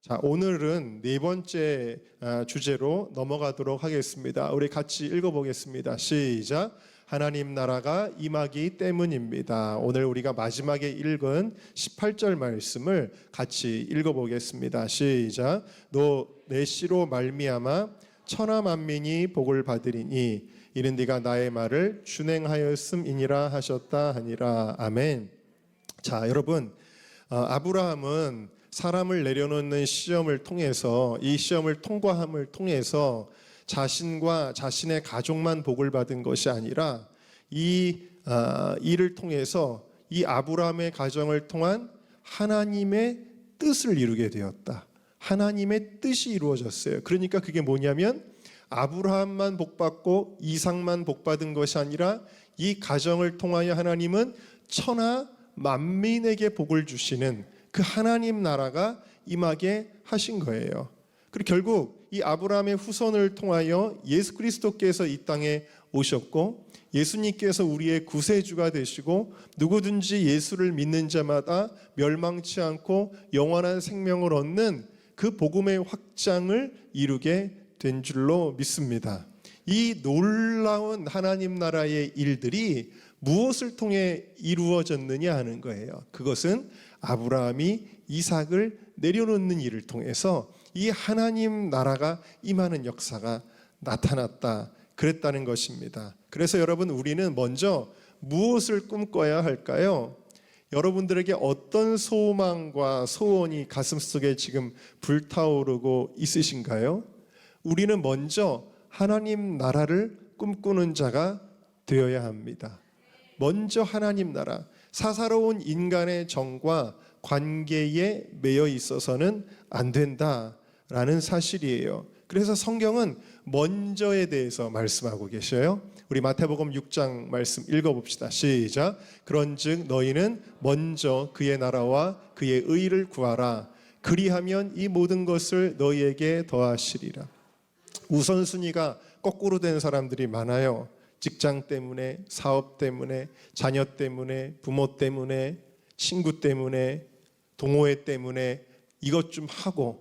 자, 오늘은 네 번째 주제로 넘어가도록 하겠습니다. 우리 같이 읽어보겠습니다. 시작. 하나님 나라가 임하기 때문입니다. 오늘 우리가 마지막에 읽은 18절 말씀을 같이 읽어보겠습니다. 시작. 너 내 씨로 말미암아 천하 만민이 복을 받으리니 이는 네가 나의 말을 준행하였음이니라 하셨다 하니라. 아멘. 자, 여러분, 아브라함은 사람을 내려놓는 시험을 통해서, 이 시험을 통과함을 통해서 자신과 자신의 가족만 복을 받은 것이 아니라 이 일을 통해서 이 아브라함의 가정을 통한 하나님의 뜻을 이루게 되었다. 하나님의 뜻이 이루어졌어요. 그러니까 그게 뭐냐면 아브라함만 복받고 이삭만 복받은 것이 아니라 이 가정을 통하여 하나님은 천하 만민에게 복을 주시는 그 하나님 나라가 임하게 하신 거예요. 그리고 결국 이 아브라함의 후손을 통하여 예수 그리스도께서 이 땅에 오셨고, 예수님께서 우리의 구세주가 되시고 누구든지 예수를 믿는 자마다 멸망치 않고 영원한 생명을 얻는 그 복음의 확장을 이루게 된 줄로 믿습니다. 이 놀라운 하나님 나라의 일들이 무엇을 통해 이루어졌느냐 하는 거예요. 그것은 아브라함이 이삭을 내려놓는 일을 통해서 이 하나님 나라가 임하는 역사가 나타났다, 그랬다는 것입니다. 그래서 여러분, 우리는 먼저 무엇을 꿈꿔야 할까요? 여러분들에게 어떤 소망과 소원이 가슴속에 지금 불타오르고 있으신가요? 우리는 먼저 하나님 나라를 꿈꾸는 자가 되어야 합니다. 먼저 하나님 나라, 사사로운 인간의 정과 관계에 매여 있어서는 안 된다라는 사실이에요. 그래서 성경은 먼저에 대해서 말씀하고 계셔요. 우리 마태복음 6장 말씀 읽어봅시다. 시작. 그런즉 너희는 먼저 그의 나라와 그의 의를 구하라. 그리하면 이 모든 것을 너희에게 더하시리라. 우선순위가 거꾸로 된 사람들이 많아요. 직장 때문에, 사업 때문에, 자녀 때문에, 부모 때문에, 친구 때문에, 동호회 때문에 이것 좀 하고,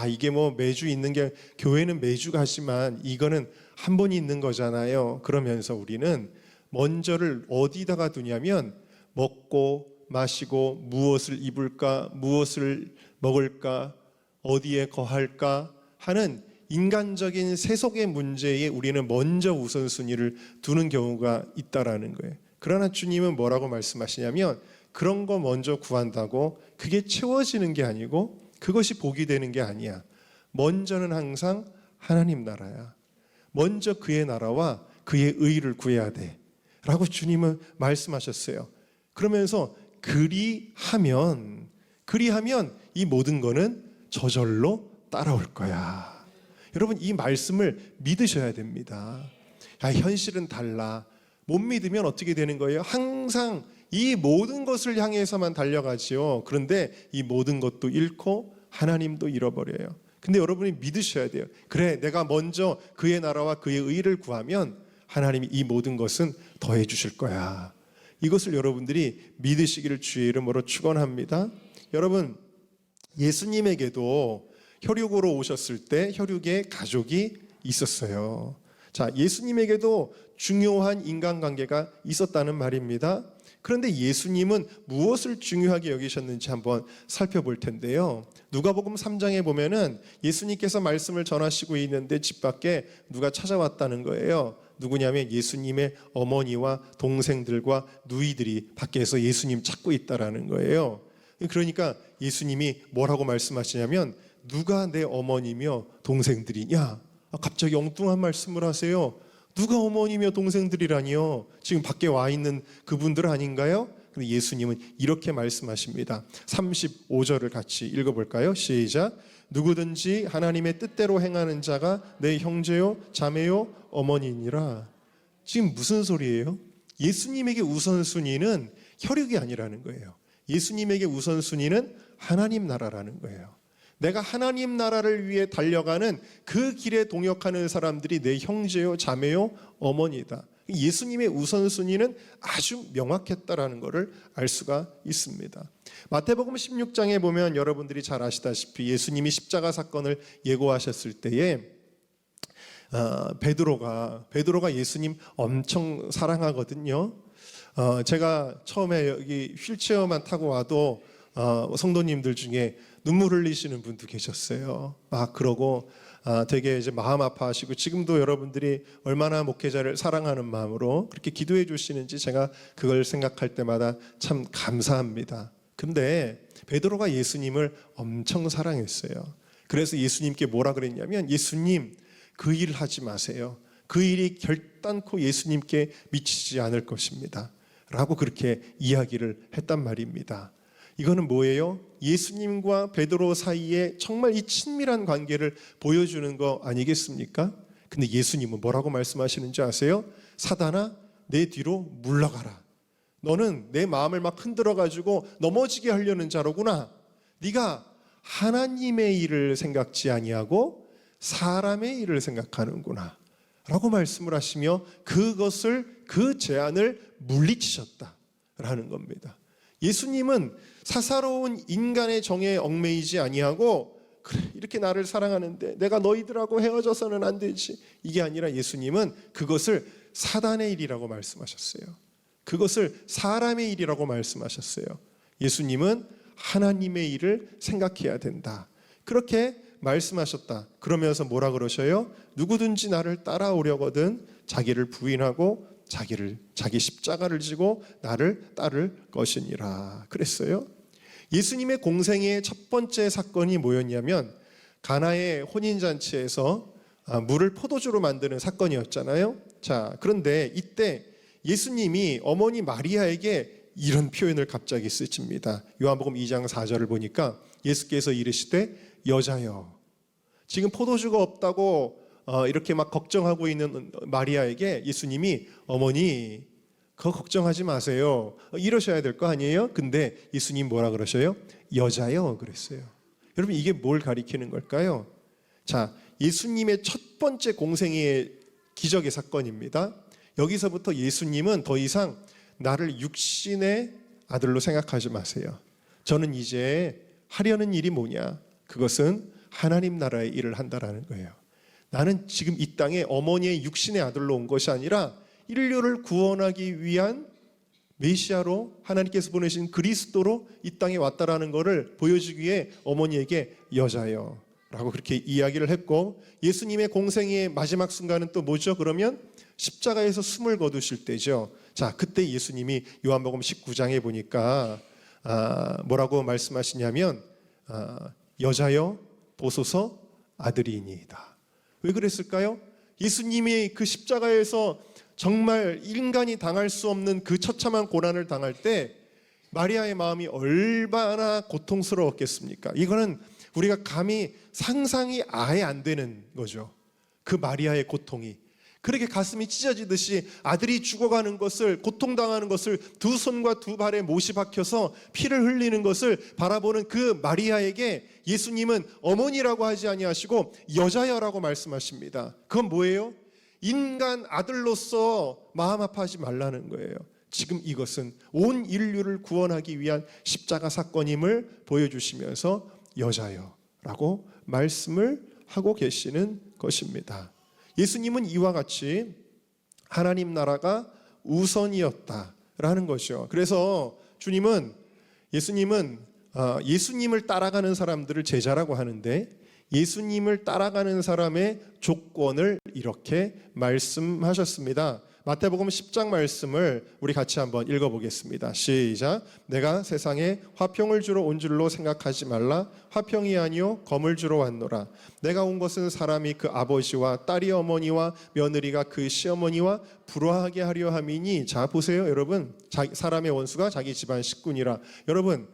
이게 뭐 매주 있는 게, 교회는 매주 가지만 이거는 한 번이 있는 거잖아요. 그러면서 우리는 먼저를 어디다가 두냐면, 먹고 마시고 무엇을 입을까, 무엇을 먹을까, 어디에 거할까 하는 인간적인 세속의 문제에 우리는 먼저 우선순위를 두는 경우가 있다라는 거예요. 그러나 주님은 뭐라고 말씀하시냐면, 그런 거 먼저 구한다고 그게 채워지는 게 아니고 그것이 복이 되는 게 아니야. 먼저는 항상 하나님 나라야. 먼저 그의 나라와 그의 의를 구해야 돼 라고 주님은 말씀하셨어요. 그러면서 그리하면 이 모든 거는 저절로 따라올 거야. 여러분, 이 말씀을 믿으셔야 됩니다. 현실은 달라. 못 믿으면 어떻게 되는 거예요? 항상 이 모든 것을 향해서만 달려가지요. 그런데 이 모든 것도 잃고 하나님도 잃어버려요. 근데 여러분이 믿으셔야 돼요. 그래, 내가 먼저 그의 나라와 그의 의를 구하면 하나님이 이 모든 것은 더해 주실 거야. 이것을 여러분들이 믿으시기를 주의 이름으로 축원합니다. 여러분, 예수님에게도 혈육으로 오셨을 때 혈육의 가족이 있었어요. 자, 예수님에게도 중요한 인간관계가 있었다는 말입니다. 그런데 예수님은 무엇을 중요하게 여기셨는지 한번 살펴볼 텐데요. 누가복음 3장에 보면은 예수님께서 말씀을 전하시고 있는데 집 밖에 누가 찾아왔다는 거예요. 누구냐면 예수님의 어머니와 동생들과 누이들이 밖에서 예수님 찾고 있다라는 거예요. 그러니까 예수님이 뭐라고 말씀하시냐면, 누가 내 어머니며 동생들이냐? 갑자기 엉뚱한 말씀을 하세요. 누가 어머니며 동생들이라니요? 지금 밖에 와 있는 그분들 아닌가요? 근데 예수님은 이렇게 말씀하십니다. 35절을 같이 읽어볼까요? 시작. 누구든지 하나님의 뜻대로 행하는 자가 내 형제요, 자매요, 어머니니라. 지금 무슨 소리예요? 예수님에게 우선순위는 혈육이 아니라는 거예요. 예수님에게 우선순위는 하나님 나라라는 거예요. 내가 하나님 나라를 위해 달려가는 그 길에 동역하는 사람들이 내 형제요, 자매요, 어머니다. 예수님의 우선순위는 아주 명확했다라는 것을 알 수가 있습니다. 마태복음 16장에 보면 여러분들이 잘 아시다시피 예수님이 십자가 사건을 예고하셨을 때에 베드로가 예수님 엄청 사랑하거든요. 제가 처음에 여기 휠체어만 타고 와도 성도님들 중에 눈물 흘리시는 분도 계셨어요. 그러고 되게 이제 마음 아파하시고 지금도 여러분들이 얼마나 목회자를 사랑하는 마음으로 그렇게 기도해 주시는지 제가 그걸 생각할 때마다 참 감사합니다. 근데 베드로가 예수님을 엄청 사랑했어요. 그래서 예수님께 뭐라 그랬냐면, 예수님 그 일을 하지 마세요. 그 일이 결단코 예수님께 미치지 않을 것입니다 라고 그렇게 이야기를 했단 말입니다. 이거는 뭐예요? 예수님과 베드로 사이에 정말 이 친밀한 관계를 보여주는 거 아니겠습니까? 근데 예수님은 뭐라고 말씀하시는지 아세요? 사단아, 내 뒤로 물러가라. 너는 내 마음을 막 흔들어가지고 넘어지게 하려는 자로구나. 네가 하나님의 일을 생각지 아니하고 사람의 일을 생각하는구나 라고 말씀을 하시며 그 제안을 물리치셨다라는 겁니다. 예수님은 사사로운 인간의 정에 얽매이지 아니하고, 그래 이렇게 나를 사랑하는데 내가 너희들하고 헤어져서는 안 되지, 이게 아니라 예수님은 그것을 사단의 일이라고 말씀하셨어요. 그것을 사람의 일이라고 말씀하셨어요. 예수님은 하나님의 일을 생각해야 된다, 그렇게 말씀하셨다. 그러면서 뭐라 그러셔요? 누구든지 나를 따라오려거든 자기를 부인하고 자기 십자가를 지고 나를 따를 것이니라 그랬어요. 예수님의 공생의 첫 번째 사건이 뭐였냐면, 가나의 혼인잔치에서 물을 포도주로 만드는 사건이었잖아요. 자, 그런데 이때 예수님이 어머니 마리아에게 이런 표현을 갑자기 쓰십니다. 요한복음 2장 4절을 보니까 예수께서 이르시되 여자여, 지금 포도주가 없다고 이렇게 막 걱정하고 있는 마리아에게 예수님이 어머니 그거 걱정하지 마세요 이러셔야 될 거 아니에요? 근데 예수님 뭐라 그러셔요? 여자여 그랬어요. 여러분 이게 뭘 가리키는 걸까요? 자, 예수님의 첫 번째 공생의 기적의 사건입니다. 여기서부터 예수님은 더 이상 나를 육신의 아들로 생각하지 마세요. 저는 이제 하려는 일이 뭐냐? 그것은 하나님 나라의 일을 한다라는 거예요. 나는 지금 이 땅에 어머니의 육신의 아들로 온 것이 아니라 인류를 구원하기 위한 메시아로, 하나님께서 보내신 그리스도로 이 땅에 왔다라는 것을 보여주기 위해 어머니에게 여자여 라고 그렇게 이야기를 했고, 예수님의 공생의 마지막 순간은 또 뭐죠? 그러면 십자가에서 숨을 거두실 때죠. 자, 그때 예수님이 요한복음 19장에 보니까 뭐라고 말씀하시냐면 여자여 보소서 아들이니이다. 왜 그랬을까요? 예수님이 그 십자가에서 정말 인간이 당할 수 없는 그 처참한 고난을 당할 때 마리아의 마음이 얼마나 고통스러웠겠습니까? 이거는 우리가 감히 상상이 아예 안 되는 거죠. 그 마리아의 고통이 그렇게 가슴이 찢어지듯이 아들이 죽어가는 것을, 고통당하는 것을, 두 손과 두 발에 못이 박혀서 피를 흘리는 것을 바라보는 그 마리아에게 예수님은 어머니라고 하지 아니하시고 여자여라고 말씀하십니다. 그건 뭐예요? 인간 아들로서 마음 아파하지 말라는 거예요. 지금 이것은 온 인류를 구원하기 위한 십자가 사건임을 보여주시면서 여자여라고 말씀을 하고 계시는 것입니다. 예수님은 이와 같이 하나님 나라가 우선이었다라는 것이죠. 그래서 예수님은 예수님을 따라가는 사람들을 제자라고 하는데, 예수님을 따라가는 사람의 조건을 이렇게 말씀하셨습니다. 마태복음 10장 말씀을 우리 같이 한번 읽어보겠습니다. 시작. 내가 세상에 화평을 주러 온 줄로 생각하지 말라. 화평이 아니요 검을 주러 왔노라. 내가 온 것은 사람이 그 아버지와 딸이 어머니와 며느리가 그 시어머니와 불화하게 하려 함이니. 자, 보세요 여러분, 사람의 원수가 자기 집안 식구니라. 여러분,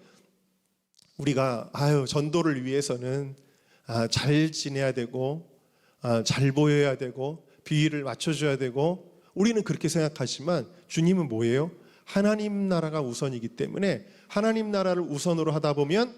우리가 전도를 위해서는 잘 지내야 되고 잘 보여야 되고 비위를 맞춰줘야 되고, 우리는 그렇게 생각하지만 주님은 뭐예요? 하나님 나라가 우선이기 때문에 하나님 나라를 우선으로 하다 보면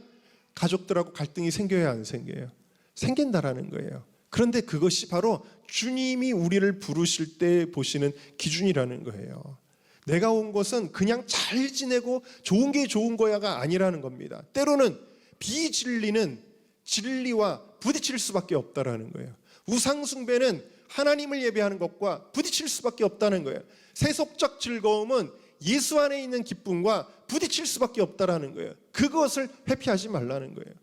가족들하고 갈등이 생겨야 안 생겨요? 생긴다라는 거예요. 그런데 그것이 바로 주님이 우리를 부르실 때 보시는 기준이라는 거예요. 내가 온 것은 그냥 잘 지내고 좋은 게 좋은 거야가 아니라는 겁니다. 때로는 비진리는 진리와 부딪힐 수밖에 없다라는 거예요. 우상숭배는 하나님을 예배하는 것과 부딪힐 수밖에 없다는 거예요. 세속적 즐거움은 예수 안에 있는 기쁨과 부딪힐 수밖에 없다라는 거예요. 그것을 회피하지 말라는 거예요.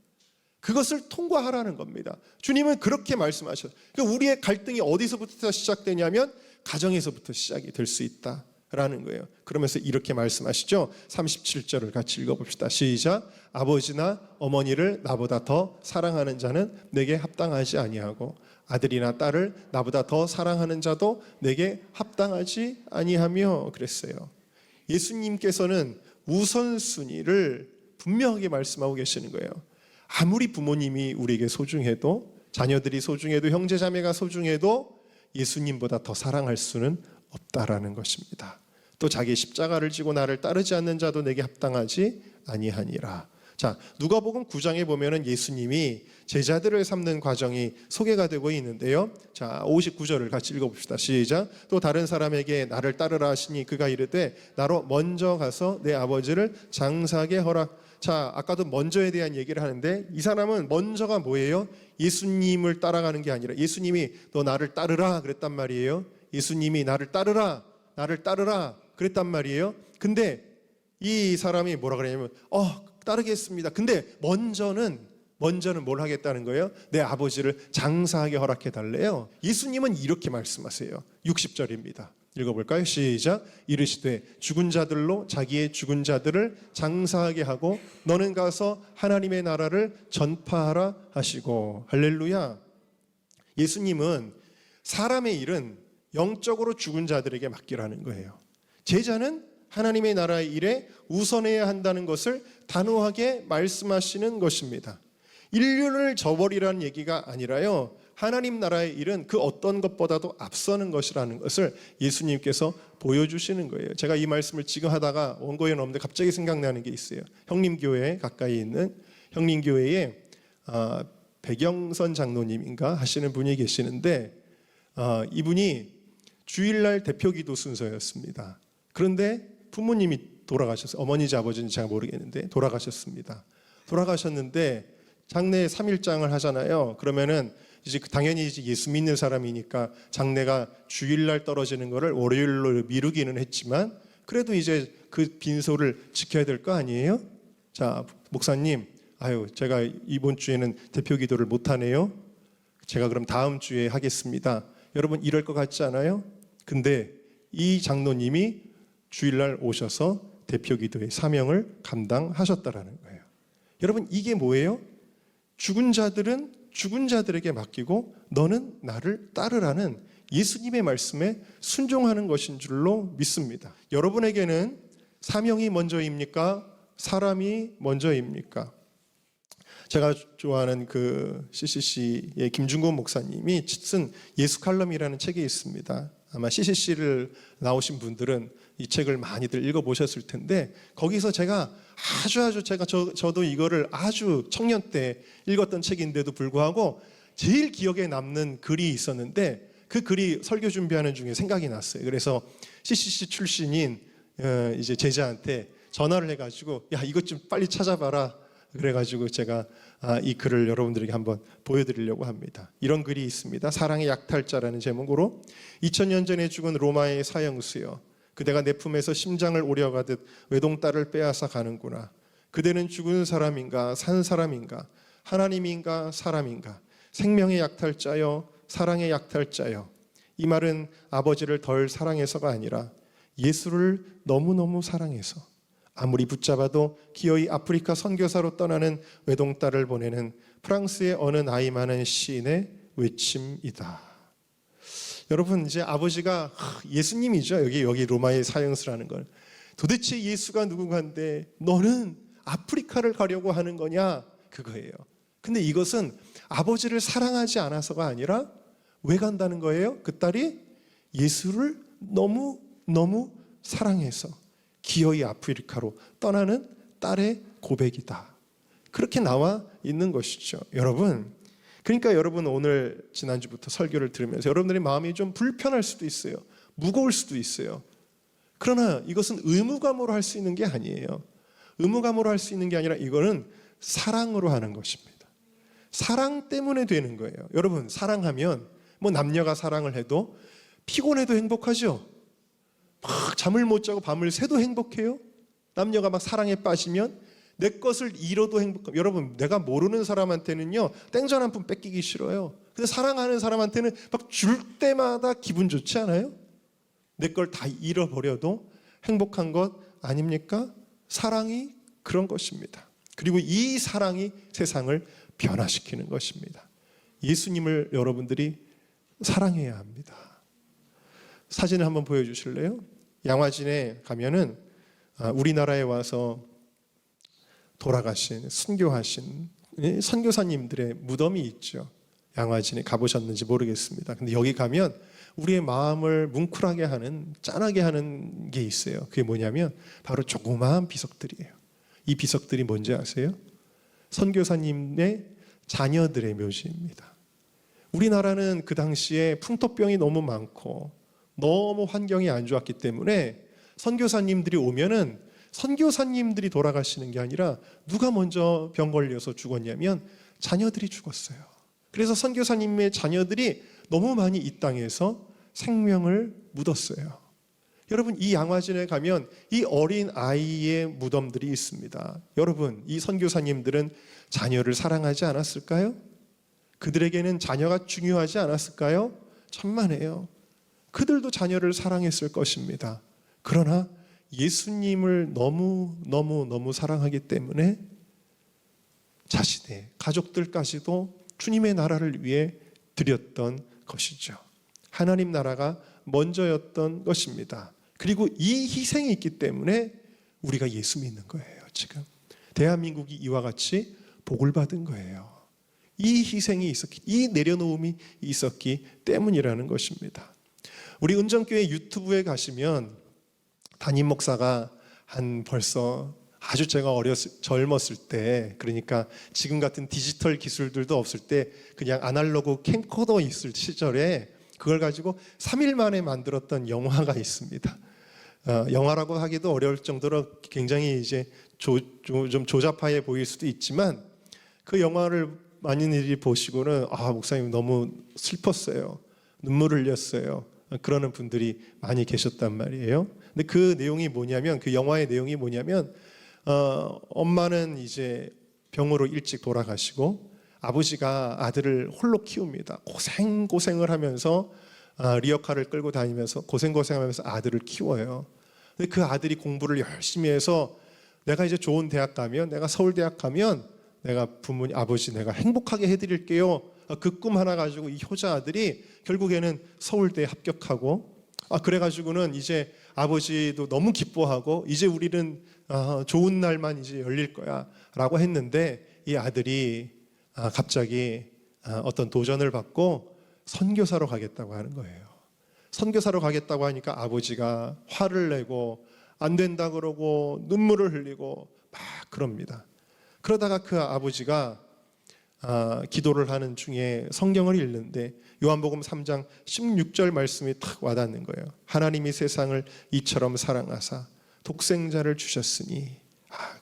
그것을 통과하라는 겁니다. 주님은 그렇게 말씀하셨어요. 그러니까 우리의 갈등이 어디서부터 시작되냐면 가정에서부터 시작이 될 수 있다라는 거예요. 그러면서 이렇게 말씀하시죠. 37절을 같이 읽어봅시다. 시작. 아버지나 어머니를 나보다 더 사랑하는 자는 내게 합당하지 아니하고 아들이나 딸을 나보다 더 사랑하는 자도 내게 합당하지 아니하며 그랬어요. 예수님께서는 우선순위를 분명하게 말씀하고 계시는 거예요. 아무리 부모님이 우리에게 소중해도, 자녀들이 소중해도, 형제자매가 소중해도 예수님보다 더 사랑할 수는 없다라는 것입니다. 또 자기 십자가를 지고 나를 따르지 않는 자도 내게 합당하지 아니하니라. 자, 누가복음 9장에 보면은 예수님이 제자들을 삼는 과정이 소개가 되고 있는데요. 자, 59절을 같이 읽어봅시다. 시작. 또 다른 사람에게 나를 따르라 하시니 그가 이르되 나로 먼저 가서 내 아버지를 장사하게 허락. 자, 아까도 먼저에 대한 얘기를 하는데 이 사람은 먼저가 뭐예요? 예수님을 따라가는 게 아니라 예수님이 너 나를 따르라 그랬단 말이에요. 예수님이 나를 따르라 그랬단 말이에요. 근데 이 사람이 뭐라 그러냐면 따르겠습니다. 근데 먼저는 뭘 하겠다는 거예요? 내 아버지를 장사하게 허락해 달래요. 예수님은 이렇게 말씀하세요. 60절입니다. 읽어볼까요? 시작. 이르시되 죽은 자들로 자기의 죽은 자들을 장사하게 하고 너는 가서 하나님의 나라를 전파하라 하시고. 할렐루야. 예수님은 사람의 일은 영적으로 죽은 자들에게 맡기라는 거예요. 제자는 하나님의 나라의 일에 우선해야 한다는 것을 단호하게 말씀하시는 것입니다. 인륜을 저버리라는 얘기가 아니라요, 하나님 나라의 일은 그 어떤 것보다도 앞서는 것이라는 것을 예수님께서 보여주시는 거예요. 제가 이 말씀을 지금 하다가 원고에 넣었는데 갑자기 생각나는 게 있어요. 형림교회 가까이 있는 형림교회에 백영선 장로님인가 하시는 분이 계시는데 이분이 주일날 대표기도 순서였습니다. 그런데 부모님이 돌아가셨어요. 어머니인지 아버지인지 제가 모르겠는데 돌아가셨습니다. 돌아가셨는데 장례 3일장을 하잖아요. 그러면은 이제 당연히 이제 예수 믿는 사람이니까 장례가 주일날 떨어지는 거를 월요일로 미루기는 했지만 그래도 이제 그 빈소를 지켜야 될 거 아니에요? 자, 목사님, 제가 이번 주에는 대표 기도를 못 하네요. 제가 그럼 다음 주에 하겠습니다. 여러분 이럴 것 같지 않아요? 근데 이 장로님이 주일날 오셔서 대표 기도의 사명을 감당하셨다라는 거예요. 여러분 이게 뭐예요? 죽은 자들은 죽은 자들에게 맡기고 너는 나를 따르라는 예수님의 말씀에 순종하는 것인 줄로 믿습니다. 여러분에게는 사명이 먼저입니까? 사람이 먼저입니까? 제가 좋아하는 그 CCC의 김중곤 목사님이 쓴 예수 칼럼이라는 책이 있습니다. 아마 CCC를 나오신 분들은 이 책을 많이들 읽어보셨을 텐데 거기서 제가 저도 이거를 아주 청년 때 읽었던 책인데도 불구하고 제일 기억에 남는 글이 있었는데 그 글이 설교 준비하는 중에 생각이 났어요. 그래서 CCC 출신인 이제 제자한테 전화를 해가지고 야 이것 좀 빨리 찾아봐라. 그래가지고 제가 이 글을 여러분들에게 한번 보여드리려고 합니다. 이런 글이 있습니다. 사랑의 약탈자라는 제목으로 2000년 전에 죽은 로마의 사형수여 그대가 내 품에서 심장을 오려가듯 외동딸을 빼앗아 가는구나. 그대는 죽은 사람인가 산 사람인가 하나님인가 사람인가 생명의 약탈자여 사랑의 약탈자여. 이 말은 아버지를 덜 사랑해서가 아니라 예수를 너무너무 사랑해서 아무리 붙잡아도 기어이 아프리카 선교사로 떠나는 외동딸을 보내는 프랑스의 어느 나이 많은 시인의 외침이다. 여러분 이제 아버지가 예수님이죠. 여기 로마의 사형수라는 걸. 도대체 예수가 누군가인데 너는 아프리카를 가려고 하는 거냐? 그거예요. 근데 이것은 아버지를 사랑하지 않아서가 아니라 왜 간다는 거예요? 그 딸이 예수를 너무 사랑해서 기어이 아프리카로 떠나는 딸의 고백이다. 그렇게 나와 있는 것이죠. 여러분 그러니까 여러분 오늘 지난주부터 설교를 들으면서 여러분들의 마음이 좀 불편할 수도 있어요. 무거울 수도 있어요. 그러나 이것은 의무감으로 할 수 있는 게 아니에요. 의무감으로 할 수 있는 게 아니라 이거는 사랑으로 하는 것입니다. 사랑 때문에 되는 거예요. 여러분 사랑하면 뭐 남녀가 사랑을 해도 피곤해도 행복하죠. 막 잠을 못 자고 밤을 새도 행복해요. 남녀가 막 사랑에 빠지면 내 것을 잃어도 행복해요. 여러분 내가 모르는 사람한테는요 땡전 한 푼 뺏기기 싫어요. 근데 사랑하는 사람한테는 막 줄 때마다 기분 좋지 않아요? 내 걸 다 잃어버려도 행복한 것 아닙니까? 사랑이 그런 것입니다. 그리고 이 사랑이 세상을 변화시키는 것입니다. 예수님을 여러분들이 사랑해야 합니다. 사진을 한번 보여주실래요? 양화진에 가면은 우리나라에 와서 돌아가신 순교하신 선교사님들의 무덤이 있죠. 양화진에 가보셨는지 모르겠습니다. 근데 여기 가면 우리의 마음을 뭉클하게 하는 짠하게 하는 게 있어요. 그게 뭐냐면 바로 조그마한 비석들이에요. 이 비석들이 뭔지 아세요? 선교사님의 자녀들의 묘지입니다. 우리나라는 그 당시에 풍토병이 너무 많고 너무 환경이 안 좋았기 때문에 선교사님들이 오면은 선교사님들이 돌아가시는 게 아니라 누가 먼저 병 걸려서 죽었냐면 자녀들이 죽었어요. 그래서 선교사님의 자녀들이 너무 많이 이 땅에서 생명을 묻었어요. 여러분 이 양화진에 가면 이 어린 아이의 무덤들이 있습니다. 여러분 이 선교사님들은 자녀를 사랑하지 않았을까요? 그들에게는 자녀가 중요하지 않았을까요? 천만에요. 그들도 자녀를 사랑했을 것입니다. 그러나 예수님을 너무 사랑하기 때문에 자신의 가족들까지도 주님의 나라를 위해 드렸던 것이죠. 하나님 나라가 먼저였던 것입니다. 그리고 이 희생이 있기 때문에 우리가 예수 믿는 거예요. 지금 대한민국이 이와 같이 복을 받은 거예요. 이 희생이 있었기, 이 내려놓음이 있었기 때문이라는 것입니다. 우리 은정교회 유튜브에 가시면 담임 목사가 한 벌써 아주 제가 젊었을 때, 그러니까 지금 같은 디지털 기술들도 없을 때 그냥 아날로그 캠코더 있을 시절에 그걸 가지고 3일 만에 만들었던 영화가 있습니다. 영화라고 하기도 어려울 정도로 굉장히 이제 좀 조잡하게 보일 수도 있지만 그 영화를 많이들이 보시고는 목사님 너무 슬펐어요. 눈물을 흘렸어요. 그러는 분들이 많이 계셨단 말이에요. 근데 그 내용이 뭐냐면 그 영화의 내용이 뭐냐면 엄마는 이제 병으로 일찍 돌아가시고 아버지가 아들을 홀로 키웁니다. 고생을 하면서 리어카를 끌고 다니면서 고생하면서 아들을 키워요. 근데 그 아들이 공부를 열심히 해서 내가 이제 좋은 대학 가면, 내가 서울대학 가면 내가 부모님, 아버지 내가 행복하게 해드릴게요. 그 꿈 하나 가지고 이 효자 아들이 결국에는 서울대에 합격하고 그래가지고는 이제 아버지도 너무 기뻐하고 이제 우리는 좋은 날만 이제 열릴 거야 라고 했는데 이 아들이 갑자기 어떤 도전을 받고 선교사로 가겠다고 하는 거예요. 선교사로 가겠다고 하니까 아버지가 화를 내고 안 된다 그러고 눈물을 흘리고 막 그럽니다. 그러다가 그 아버지가 기도를 하는 중에 성경을 읽는데 요한복음 3장 16절 말씀이 탁 와닿는 거예요. 하나님이 세상을 이처럼 사랑하사 독생자를 주셨으니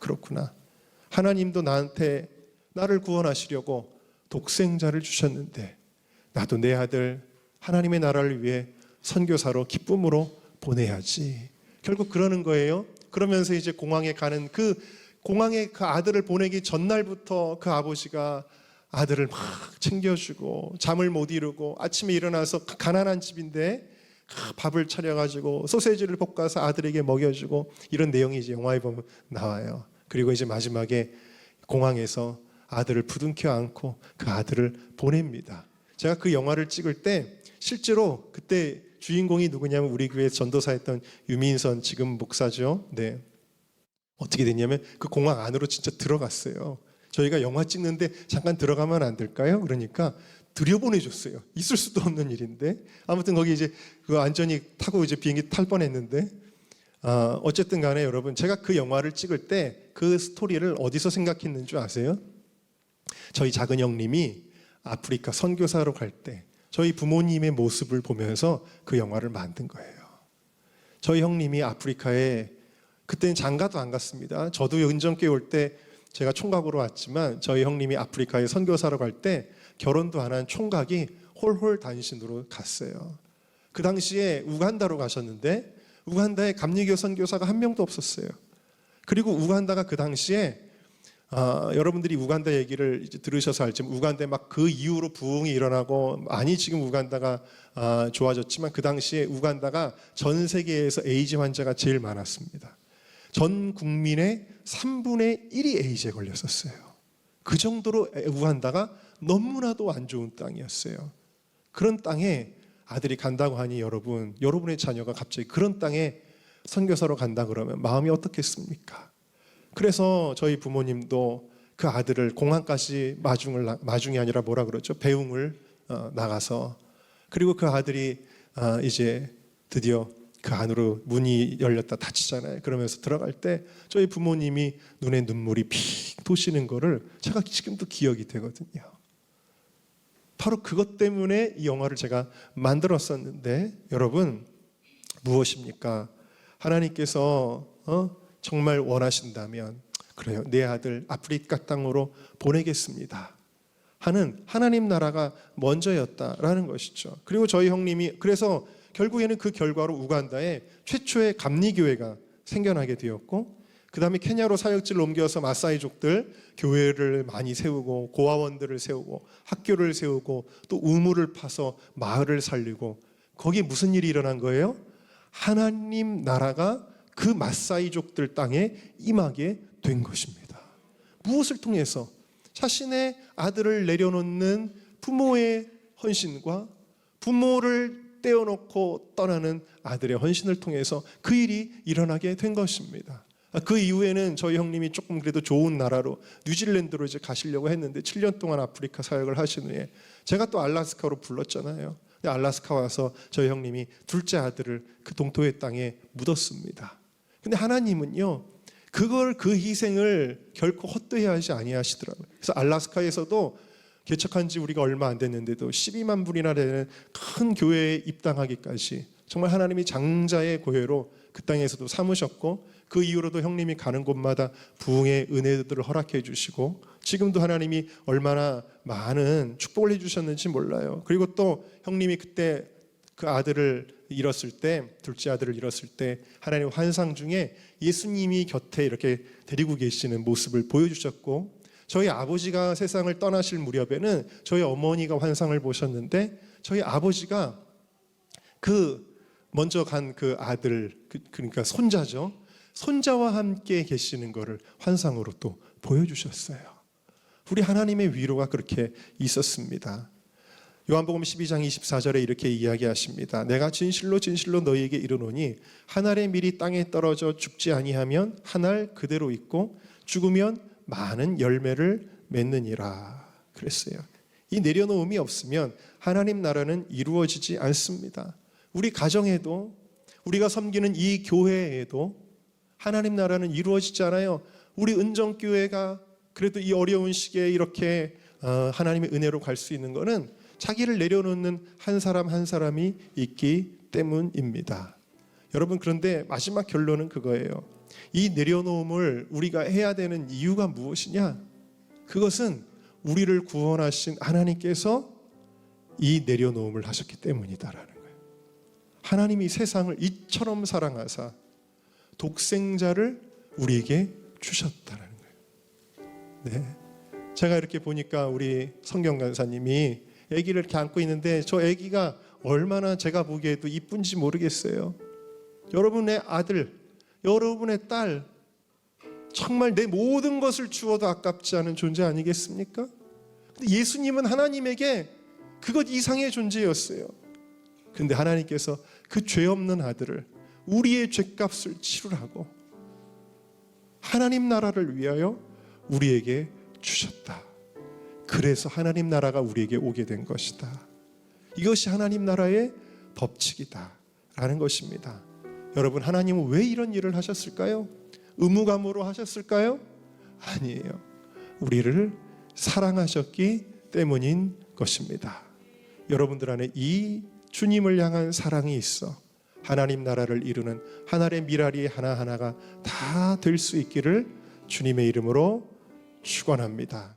그렇구나. 하나님도 나를 구원하시려고 독생자를 주셨는데 나도 내 아들 하나님의 나라를 위해 선교사로 기쁨으로 보내야지. 결국 그러는 거예요. 그러면서 이제 공항에 가는 공항에 그 아들을 보내기 전날부터 그 아버지가 아들을 막 챙겨주고 잠을 못 이루고 아침에 일어나서 가난한 집인데 밥을 차려가지고 소세지를 볶아서 아들에게 먹여주고 이런 내용이 이제 영화에 보면 나와요. 그리고 이제 마지막에 공항에서 아들을 부둥켜 안고 그 아들을 보냅니다. 제가 그 영화를 찍을 때 실제로 그때 주인공이 누구냐면 우리 교회 전도사였던 유민선 지금 목사죠. 네. 어떻게 됐냐면 그 공항 안으로 진짜 들어갔어요. 저희가 영화 찍는데 잠깐 들어가면 안 될까요? 그러니까 들여보내줬어요. 있을 수도 없는 일인데 아무튼 거기 이제 그 안전히 타고 이제 비행기 탈 뻔했는데 어쨌든 간에 여러분 제가 그 영화를 찍을 때 그 스토리를 어디서 생각했는 줄 아세요? 저희 작은 형님이 아프리카 선교사로 갈 때 저희 부모님의 모습을 보면서 그 영화를 만든 거예요. 저희 형님이 아프리카에 그때는 장가도 안 갔습니다. 저도 은정교회 올 때 제가 총각으로 왔지만 저희 형님이 아프리카에 선교사로 갈 때 결혼도 안 한 총각이 홀홀 단신으로 갔어요. 그 당시에 우간다로 가셨는데 우간다에 감리교 선교사가 한 명도 없었어요. 그리고 우간다가 그 당시에 여러분들이 우간다 얘기를 이제 들으셔서 알지만 우간다에 막 그 이후로 부흥이 일어나고 많이 지금 우간다가 좋아졌지만 그 당시에 우간다가 전 세계에서 에이즈 환자가 제일 많았습니다. 전 국민의 3분의 1이 에이즈에 걸렸었어요. 그 정도로 우간다가 너무나도 안 좋은 땅이었어요. 그런 땅에 아들이 간다고 하니 여러분의 자녀가 갑자기 그런 땅에 선교사로 간다 그러면 마음이 어떻겠습니까? 그래서 저희 부모님도 그 아들을 공항까지 마중이 아니라 뭐라 그러죠? 배웅을 나가서 그리고 그 아들이 이제 드디어 그 안으로 문이 열렸다 닫히잖아요. 그러면서 들어갈 때 저희 부모님이 눈에 눈물이 픽 도시는 거를 제가 지금도 기억이 되거든요. 바로 그것 때문에 이 영화를 제가 만들었었는데 여러분 무엇입니까? 하나님께서 정말 원하신다면 그래요. 내 아들 아프리카 땅으로 보내겠습니다 하는 하나님 나라가 먼저였다라는 것이죠. 그리고 저희 형님이 그래서 결국에는 그 결과로 우간다에 최초의 감리교회가 생겨나게 되었고 그 다음에 케냐로 사역지를 옮겨서 마사이족들 교회를 많이 세우고 고아원들을 세우고 학교를 세우고 또 우물을 파서 마을을 살리고 거기에 무슨 일이 일어난 거예요? 하나님 나라가 그 마사이족들 땅에 임하게 된 것입니다. 무엇을 통해서? 자신의 아들을 내려놓는 부모의 헌신과 부모를 떼어놓고 떠나는 아들의 헌신을 통해서 그 일이 일어나게 된 것입니다. 그 이후에는 저희 형님이 조금 그래도 좋은 나라로 뉴질랜드로 이제 가시려고 했는데 7년 동안 아프리카 사역을 하신 후에 제가 또 알래스카로 불렀잖아요. 근데 알래스카 와서 저희 형님이 둘째 아들을 그 동토의 땅에 묻었습니다. 근데 하나님은요 그 희생을 결코 헛되이 하지 아니하시더라고요. 그래서 알래스카에서도 개척한 지 우리가 얼마 안 됐는데도 12만 분이나 되는 큰 교회에 입당하기까지 정말 하나님이 장자의 고혜로 그 땅에서도 삼으셨고 그 이후로도 형님이 가는 곳마다 부흥의 은혜들을 허락해 주시고 지금도 하나님이 얼마나 많은 축복을 해주셨는지 몰라요. 그리고 또 형님이 그때 그 아들을 잃었을 때 둘째 아들을 잃었을 때 하나님 환상 중에 예수님이 곁에 이렇게 데리고 계시는 모습을 보여주셨고 저희 아버지가 세상을 떠나실 무렵에는 저희 어머니가 환상을 보셨는데 저희 아버지가 그 먼저 간 그 아들 그러니까 손자죠. 손자와 함께 계시는 것을 환상으로 또 보여주셨어요. 우리 하나님의 위로가 그렇게 있었습니다. 요한복음 12장 24절에 이렇게 이야기하십니다. 내가 진실로 진실로 너희에게 이르노니 한 알의 밀이 땅에 떨어져 죽지 아니하면 한 알 그대로 있고 죽으면 많은 열매를 맺느니라 그랬어요. 이 내려놓음이 없으면 하나님 나라는 이루어지지 않습니다. 우리 가정에도 우리가 섬기는 이 교회에도 하나님 나라는 이루어지지 않아요. 우리 은정교회가 그래도 이 어려운 시기에 이렇게 하나님의 은혜로 갈 수 있는 것은 자기를 내려놓는 한 사람 한 사람이 있기 때문입니다. 여러분 그런데 마지막 결론은 그거예요. 이 내려놓음을 우리가 해야 되는 이유가 무엇이냐? 그것은 우리를 구원하신 하나님께서 이 내려놓음을 하셨기 때문이다라는 거예요. 하나님이 세상을 이처럼 사랑하사 독생자를 우리에게 주셨다는 거예요. 네. 제가 이렇게 보니까 우리 성경 간사님이 아기를 이렇게 안고 있는데 저 아기가 얼마나 제가 보기에도 이쁜지 모르겠어요. 여러분의 아들, 여러분의 딸 정말 내 모든 것을 주어도 아깝지 않은 존재 아니겠습니까? 근데 예수님은 하나님에게 그것 이상의 존재였어요. 근데 하나님께서 그 죄 없는 아들을 우리의 죄값을 치르라고 하나님 나라를 위하여 우리에게 주셨다. 그래서 하나님 나라가 우리에게 오게 된 것이다. 이것이 하나님 나라의 법칙이다 라는 것입니다. 여러분 하나님은 왜 이런 일을 하셨을까요? 의무감으로 하셨을까요? 아니에요. 우리를 사랑하셨기 때문인 것입니다. 여러분들 안에 이 주님을 향한 사랑이 있어 하나님 나라를 이루는 하나님의 미랄이 하나하나가 다 될 수 있기를 주님의 이름으로 축원합니다.